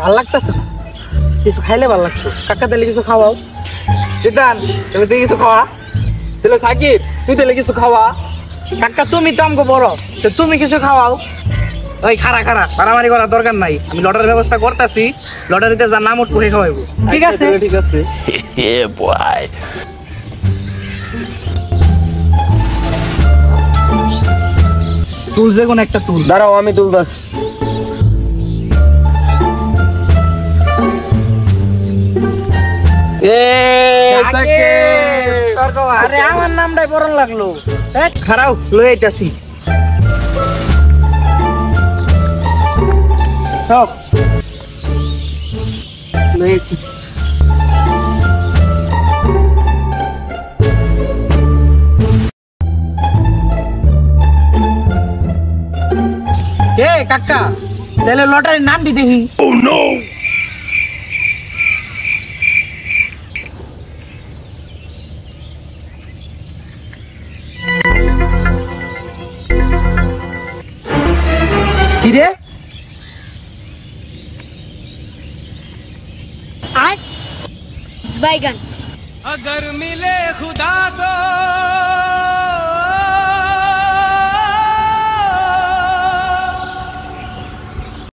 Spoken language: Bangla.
ভাল লাগতেছে না, কিছু খাইলে ভাল লাগতো। কাকা তাহলে কিছু খাওয়াও। সিদ্ধান তুমি তুই কিছু খাওয়া, তাহলে সাকিব তুই তাহলে কিছু খাওয়া। কাকা তুমি তো আমাকে বড়, তো তুমি কিছু খাওয়াও। ওই খারা খারা মারামারি করার দরকার নাই, আমি লটারির ব্যবস্থা করতেছি, লটারিতে যা নাম উঠবো খাওয়াইবো। ঠিক আছে ঠিক আছে। তুল যে কোন একটা তুল, দাঁড়াও আমি তুলতাছি। আরে আমার নামটাই পড়ন লাগলো। খারাও লই আইতাছি। লইছি এ কাকা, তাহলে লটারির নাম দি দেখি। কি রে? बैगन। अगर मिले खुदा तो